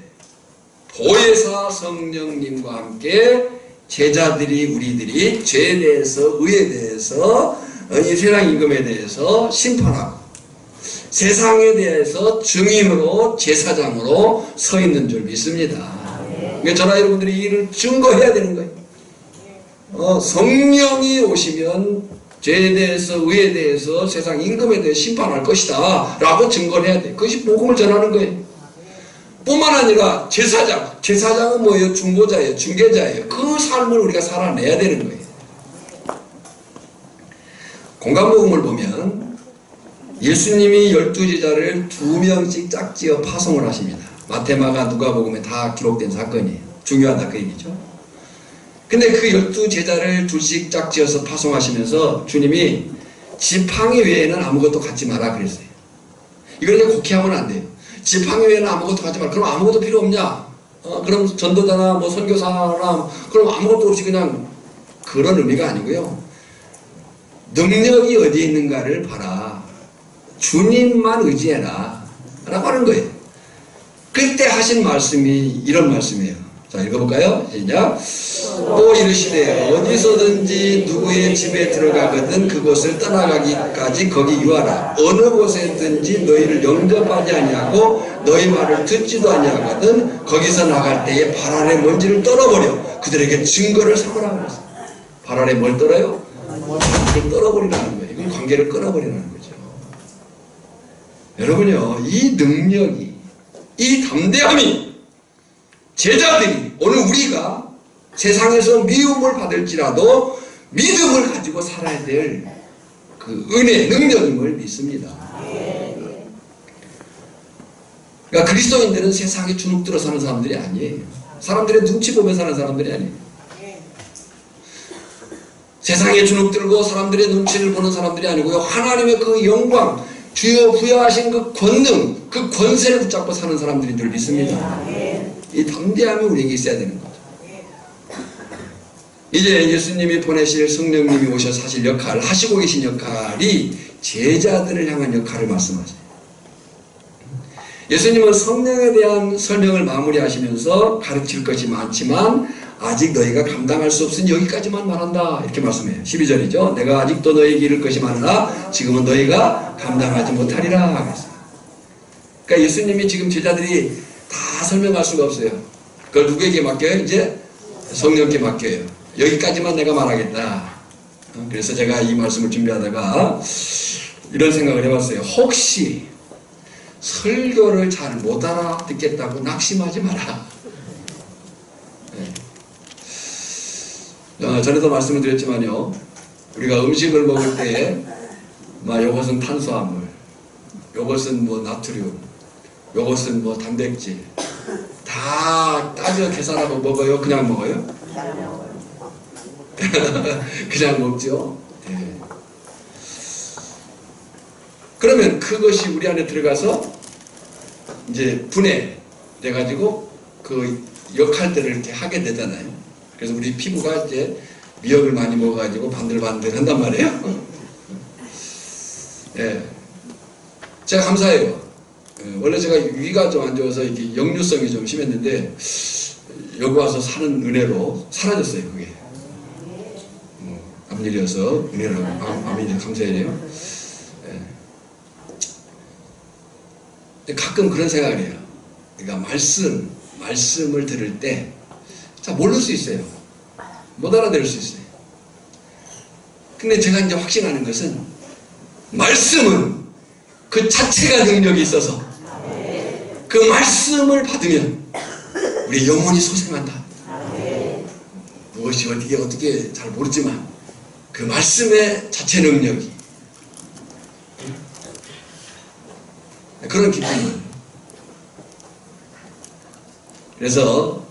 보혜사 성령님과 함께 제자들이 우리들이 죄에 대해서, 의에 대해서, 이 세상 임금에 대해서 심판하고 세상에 대해서 증인으로 제사장으로 서 있는 줄 믿습니다. 그러니까 저나 여러분들이 이 일을 증거해야 되는 거예요. 성령이 오시면 죄에 대해서, 의에 대해서, 세상 임금에 대해서 심판할 것이다 라고 증거를 해야 돼. 그것이 복음을 전하는 거예요. 뿐만 아니라 제사장은 뭐예요? 중보자예요. 중개자예요. 그 삶을 우리가 살아내야 되는 거예요. 공간복음을 보면 예수님이 12제자를 2명씩 짝지어 파송을 하십니다. 마태마가 누가복음에 다 기록된 사건이에요. 중요하다 그 얘기죠. 근데 그 12제자를 둘씩 짝지어서 파송하시면서 주님이 지팡이 외에는 아무것도 갖지 마라 그랬어요. 이걸 그냥 곡해하면 안 돼요. 지팡이 외에는 아무것도 갖지 마라. 그럼 아무것도 필요 없냐? 그럼 전도자나 뭐 선교사나 그럼 아무것도 없이 그냥, 그런 의미가 아니고요. 능력이 어디에 있는가를 봐라. 주님만 의지해라 라고 하는 거예요. 그때 하신 말씀이 이런 말씀이에요. 자, 읽어볼까요? 시작. 또 이르시되 어디서든지 누구의 집에 들어가거든 그곳을 떠나가기까지 거기 유하라. 어느 곳에든지 너희를 영접하지 아니하고 너희 말을 듣지도 아니하거든 거기서 나갈 때에 발 아래 먼지를 떨어버려 그들에게 증거를 삼으라 그랬어요. 발 아래 뭘 떨어요? 관계를 떨어버리라는 거예요. 이건 관계를 끊어버리라는 거죠. 여러분요, 이 능력이, 이 담대함이 제자들이, 오늘 우리가 세상에서 미움을 받을지라도 믿음을 가지고 살아야 될 그 은혜, 능력임을 믿습니다. 그러니까 그리스도인들은 세상에 주눅들어 사는 사람들이 아니에요. 사람들의 눈치 보며 사는 사람들이 아니에요. 세상에 주눅들고 사람들의 눈치를 보는 사람들이 아니고요. 하나님의 그 영광, 주여 부여하신 그 권능, 그 권세를 붙잡고 사는 사람들인 줄 믿습니다. 이 담대함이 우리에게 있어야 되는 거죠. 이제 예수님이 보내실 성령님이 오셔서 하실 역할, 하시고 계신 역할이 제자들을 향한 역할을 말씀하세요. 예수님은 성령에 대한 설명을 마무리하시면서 가르칠 것이 많지만 아직 너희가 감당할 수 없으니 여기까지만 말한다 이렇게 말씀해요. 12절이죠. 내가 아직도 너희에게 이를 것이 많으나 지금은 너희가 감당하지 못하리라 그랬어요. 그러니까 예수님이 지금 제자들이 다 설명할 수가 없어요. 그걸 누구에게 맡겨요? 이제 성령께 맡겨요. 여기까지만 내가 말하겠다. 그래서 제가 이 말씀을 준비하다가 이런 생각을 해봤어요. 혹시 설교를 잘 못 알아듣겠다고 낙심하지 마라. 전에도 말씀을 드렸지만요, 우리가 음식을 먹을 때에 요것은 탄수화물, 요것은 뭐 나트륨, 요것은 뭐 단백질 다 따져 계산하고 먹어요? 그냥 먹어요? 그냥 먹죠. 네. 그러면 그것이 우리 안에 들어가서 이제 분해돼 가지고 그 역할들을 이렇게 하게 되잖아요. 그래서 우리 피부가 이제 미역을 많이 먹어가지고 반들반들 한단 말이에요. 네. 제가 감사해요. 원래 제가 위가 좀 안 좋아서 이게 역류성이 좀 심했는데 여기 와서 사는 은혜로 사라졌어요. 그게 암일이어서 은혜라고 암일이 감사해요. 가끔 그런 생각을 해요. 그러니까 말씀을 들을 때 모를 수 있어요. 못 알아들을 수 있어요. 근데 제가 이제 확신하는 것은 말씀은 그 자체가 능력이 있어서 그 말씀을 받으면 우리 영혼이 소생한다. 무엇이 어떻게 잘 모르지만 그 말씀의 자체 능력이 그런 기쁨을. 그래서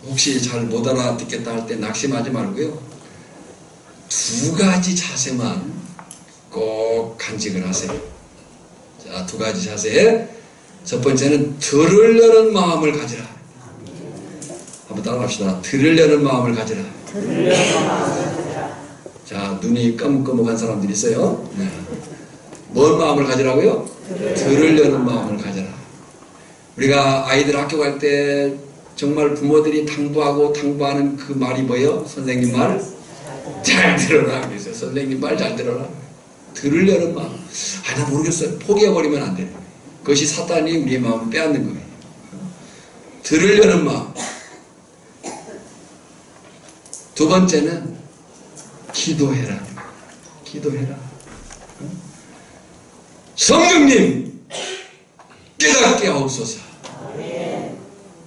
혹시 잘 못 알아듣겠다 할 때 낙심하지 말고요, 두 가지 자세만 꼭 간직을 하세요. 자, 두 가지 자세. 첫 번째는 들으려는 마음을 가지라. 한번 따라합시다. 들으려는 마음을 가지라. 자, 눈이 껌껌한 사람들이 있어요. 네. 뭔 마음을 가지라고요? 들으려는 마음을 가져라. 우리가 아이들 학교 갈 때 정말 부모들이 당부하는 그 말이 뭐예요? 선생님 말 잘 들어라. 그래서 선생님 말 잘 들어라. 들으려는 마음. 나 모르겠어요. 포기해버리면 안 돼요. 그것이 사탄이 우리의 마음을 빼앗는 거예요. 들으려는 마음. 두 번째는 기도해라. 기도해라. 성령님 깨닫게 하옵소서.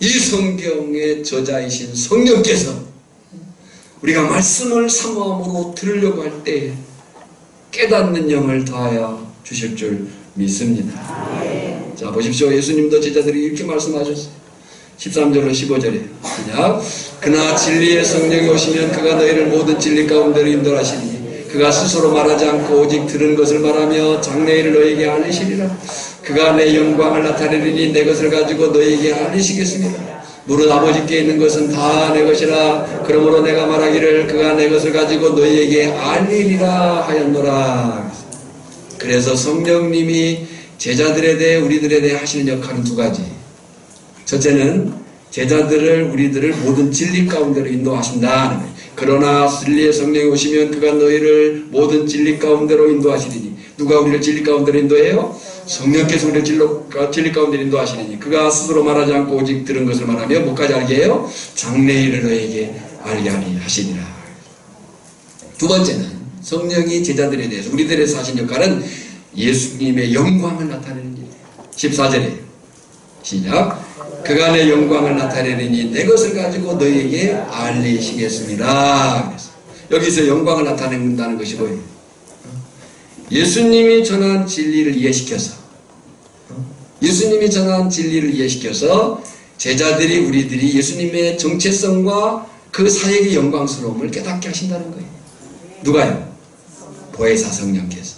이 성경의 저자이신 성령께서 우리가 말씀을 사모함으로 들으려고 할 때 깨닫는 영을 더하여 주실 줄 믿습니다. 자, 보십시오. 예수님도 제자들이 이렇게 말씀하셨어요. 13절로 15절에 그나 진리의 성령이 오시면 그가 너희를 모든 진리 가운데로 인도하시니 그가 스스로 말하지 않고 오직 들은 것을 말하며 장래일을 너희에게 알리시리라. 그가 내 영광을 나타내리니 내 것을 가지고 너희에게 알리시겠습니다. 물은 아버지께 있는 것은 다 내 것이라. 그러므로 내가 말하기를 그가 내 것을 가지고 너희에게 알리리라 하였노라. 그래서 성령님이 제자들에 대해 우리들에 대해 하시는 역할은 두 가지. 첫째는 우리들을 모든 진리 가운데로 인도하신다. 그러나 진리의 성령이 오시면 그가 너희를 모든 진리 가운데로 인도하시리니. 누가 우리를 진리 가운데로 인도해요? 성령께서 우리를 진리 가운데로 인도하시리니. 그가 스스로 말하지 않고 오직 들은 것을 말하며 뭐까지 알게 해요? 장래일을 너희에게 알게 하시니라. 두 번째는 성령이 제자들에 대해서 우리들에서 하신 역할은 예수님의 영광을 나타내는 일. 14절에 시작. 그가 내 영광을 나타내리니 내 것을 가지고 너희에게 알리시겠습니다. 여기서 영광을 나타낸다는 것이 뭐예요? 예수님이 전한 진리를 이해시켜서 제자들이 우리들이 예수님의 정체성과 그 사역의 영광스러움을 깨닫게 하신다는 거예요. 누가요? 보혜사 성령께서.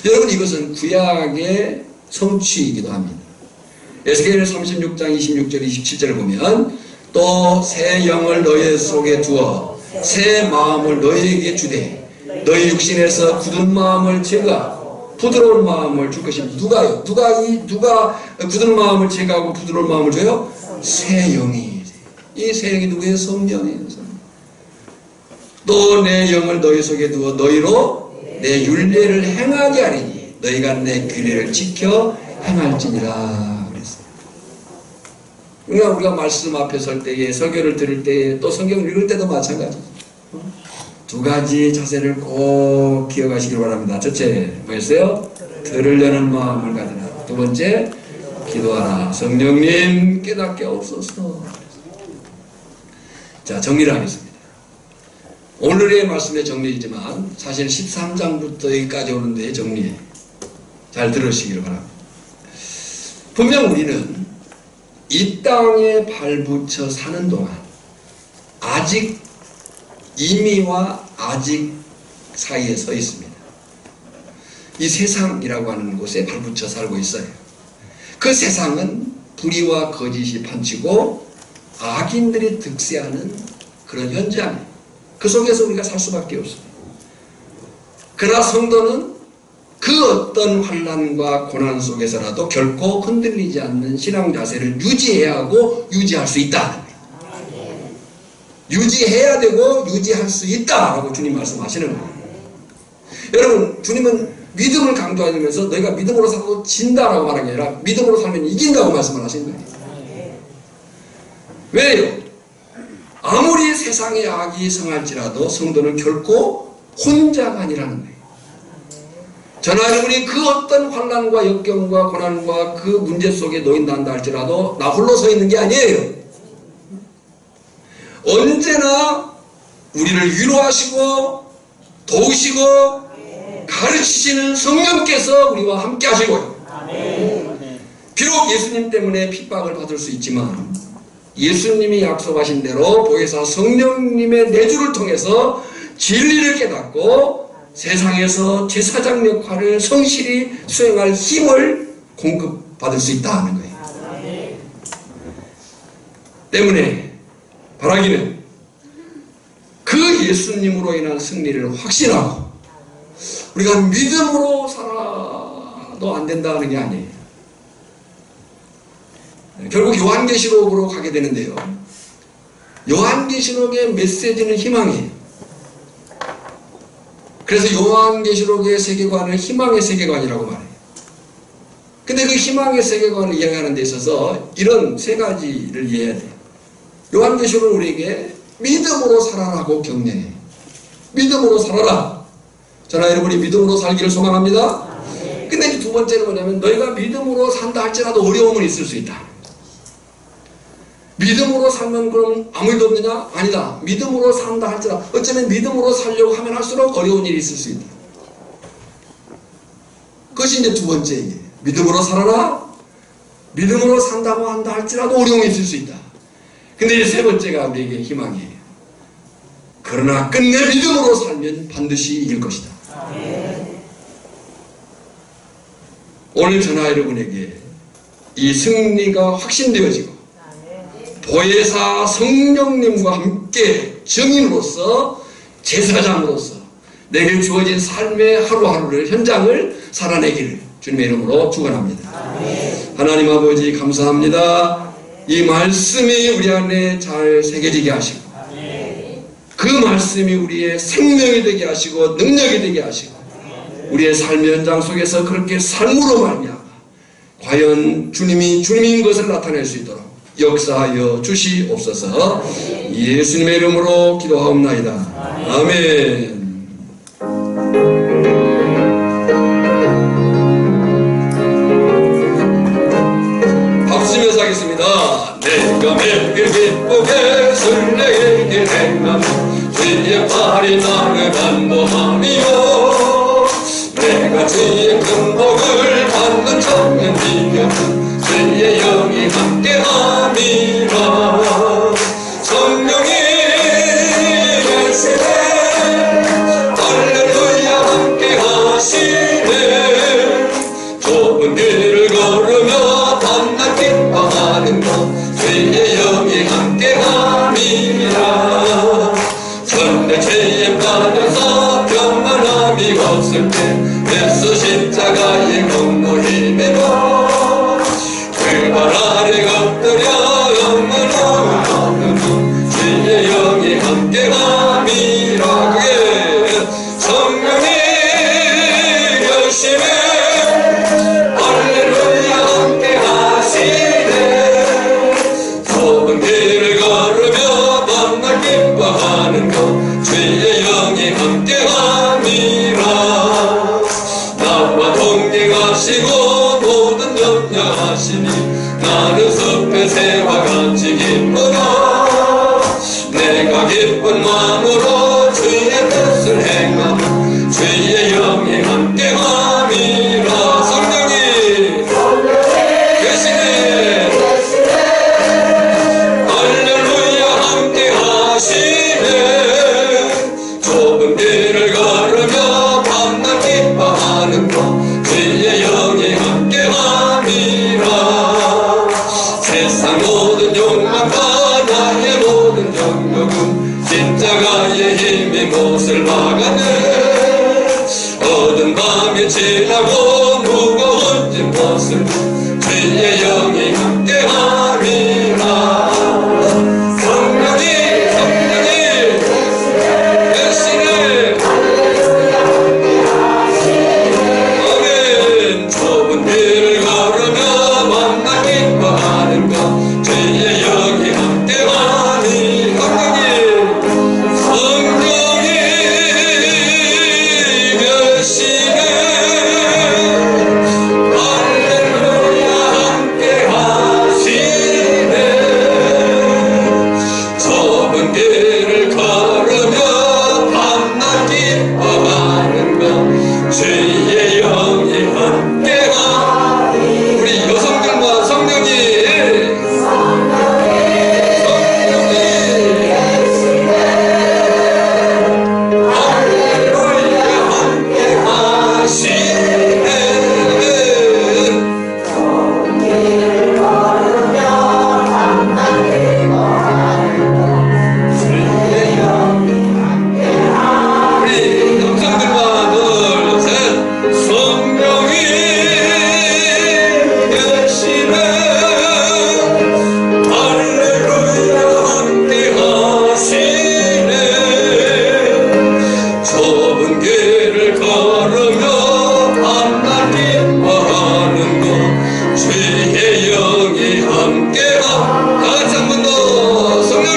여러분, 이것은 구약의 성취이기도 합니다. 에스겔 36장 26절 27절을 보면 또 새 영을 너희 속에 두어 새 마음을 너희에게 주되 너희 육신에서 굳은 마음을 제거하고 부드러운 마음을 줄 것입니다. 누가요? 누가 굳은 마음을 제거하고 부드러운 마음을 줘요? 새 영이. 이 새 영이 누구예요? 성령이에요. 또 내 영을 너희 속에 두어 너희로 내 율례를 행하게 하리니 너희가 내 규례를 지켜 행할지니라. 그러니까 우리가 말씀 앞에 설 때에, 설교를 들을 때에, 또 성경을 읽을 때도 마찬가지죠. 두 가지 자세를 꼭 기억하시길 바랍니다. 첫째, 뭐였어요? 들으려는 마음을 가지라. 두 번째, 기도하라. 성령님 깨닫게 없소서. 자, 정리를 하겠습니다. 오늘의 말씀의 정리이지만 사실 13장부터 여기까지 오는 데의 정리예요. 잘 들으시기를 바랍니다. 분명 우리는 이 땅에 발붙여 사는 동안 아직 이미와 아직 사이에 서 있습니다. 이 세상이라고 하는 곳에 발붙여 살고 있어요. 그 세상은 불의와 거짓이 판치고 악인들이 득세하는 그런 현장이에요. 그 속에서 우리가 살 수밖에 없습니다. 그러나 성도는 그 어떤 환난과 고난 속에서라도 결코 흔들리지 않는 신앙 자세를 유지해야 하고 유지할 수 있다. 유지해야 되고 유지할 수 있다라고 주님 말씀하시는 거예요. 여러분, 주님은 믿음을 강조하면서 너희가 믿음으로 살고 진다라고 말하는 게 아니라 믿음으로 살면 이긴다고 말씀을 하시는 거예요. 왜요? 아무리 세상의 악이 성할지라도 성도는 결코 혼자가 아니라는 거예요. 저나 여러분이 그 어떤 환난과 역경과 고난과 그 문제 속에 놓인다 할지라도 나 홀로 서 있는 게 아니에요. 언제나 우리를 위로하시고 도우시고 가르치시는 성령께서 우리와 함께 하시고요. 비록 예수님 때문에 핍박을 받을 수 있지만 예수님이 약속하신 대로 보혜사 성령님의 내주를 통해서 진리를 깨닫고 세상에서 제사장 역할을 성실히 수행할 힘을 공급받을 수 있다 하는 거예요. 때문에 바라기는 그 예수님으로 인한 승리를 확신하고 우리가 믿음으로 살아도 안 된다는 게 아니에요. 결국 요한계시록으로 가게 되는데요. 요한계시록의 메시지는 희망이에요. 그래서 요한계시록의 세계관은 희망의 세계관이라고 말해요. 근데 그 희망의 세계관을 이해하는 데 있어서 이런 세 가지를 이해해야 돼요. 요한계시록은 우리에게 믿음으로 살아라고 격려해요. 믿음으로 살아라. 저나 여러분이 믿음으로 살기를 소망합니다. 근데 두 번째는 뭐냐면 너희가 믿음으로 산다 할지라도 어려움은 있을 수 있다. 믿음으로 살면 그럼 아무 일도 없느냐? 아니다. 믿음으로 산다 할지라도 어쩌면 믿음으로 살려고 하면 할수록 어려운 일이 있을 수 있다. 그것이 이제 두 번째 얘기예요. 믿음으로 살아라. 믿음으로 산다고 한다 할지라도 어려움이 있을 수 있다. 근데 이제 세 번째가 우리에게 희망이에요. 그러나 끝내 믿음으로 살면 반드시 이길 것이다. 오늘 저나 여러분에게 이 승리가 확신되어지고 보혜사 성령님과 함께 증인으로서 제사장으로서 내게 주어진 삶의 하루하루를 현장을 살아내기를 주님의 이름으로 축원합니다. 하나님 아버지 감사합니다. 이 말씀이 우리 안에 잘 새겨지게 하시고 그 말씀이 우리의 생명이 되게 하시고 능력이 되게 하시고 우리의 삶의 현장 속에서 그렇게 삶으로 말미암아 과연 주님이 주님인 것을 나타낼 수 있도록 역사하여 주시옵소서. 예수님의 이름으로 기도하옵나이다. 아멘. 박수면서 하겠습니다. 내가 매일 기쁘게 설레길 행하며 주의 발이 나를 반복하며 내가 주의 큰 복을 받는 청년 비견 주의 영이 함께함이라. 성령이 계시네 할렐루야 함께하시네. 좁은 길을 걸으며 밤낮 기뻐하는 것 주의 영이 함께함이라. 전대 죄에 빠져서 평안함이 없을 때 예수 십자가의 공로 힘입어 발 아래 엎드려 영문으로 얻는 주의 영이 함께함이라. 그게 성령이 계시네 할렐루야 함께하시네. 좁은 길을 걸으며 밤낮 기뻐하는 것 주의 영이 함께함이라. 나와 동행하시고 모든 염려하시니 좁은 길을 걸으며 밤낮 기뻐하는 것 주의 영이 함께함이라. 세상 모든 욕망과 나의 모든 정욕은 십자가의 힘이 못을 막아내. 어두운 밤이 지나고 무거운 짐 벗은 주의 영이 함께함이라. 성령이 대신에 아멘. 좁은 길을 걸으며 밤낮 기뻐하는 것 주의 영이 함께하니. 성령이 대신에 할렐루야 함께하시네. 좁은 길을 걸으며 밤낮 기뻐하는 것 주의 영이 함께하. 우리 여성들과 성령이 할렐루야 함께하시네. 우리 남성들과 둘, 셋. 성령이 계시네. 할렐루야 함께하시네. 좁은 길을 걸으며 밤낮 기뻐하는 것 주의 영이 함께하. 다같이 한 번 더. 성령이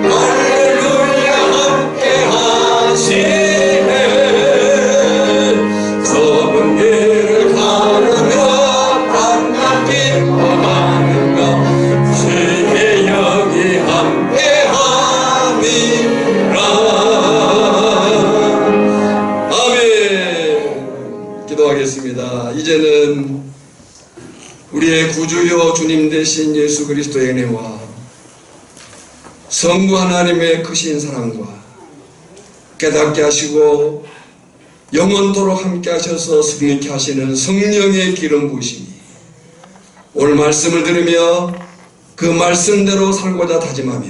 할렐루야 함께하시네. 좁은 길을 걸으며 밤낮 기뻐하는 것 주의 영이 함께함이라. 아멘. 기도하겠습니다. 이제는 우리의 구주여 주님 되신 예수 그리스도의 은혜와 성부 하나님의 크신 사랑과 깨닫게 하시고 영원토록 함께 하셔서 승리케 하시는 성령의 기름 부으심이 오늘 말씀을 들으며 그 말씀대로 살고자 다짐하며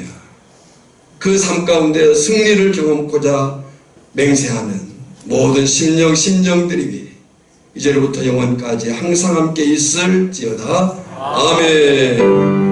그 삶 가운데 승리를 경험하고자 맹세하는 모든 심령들이 위해 이제로부터 영원까지 항상 함께 있을지어다. 아멘.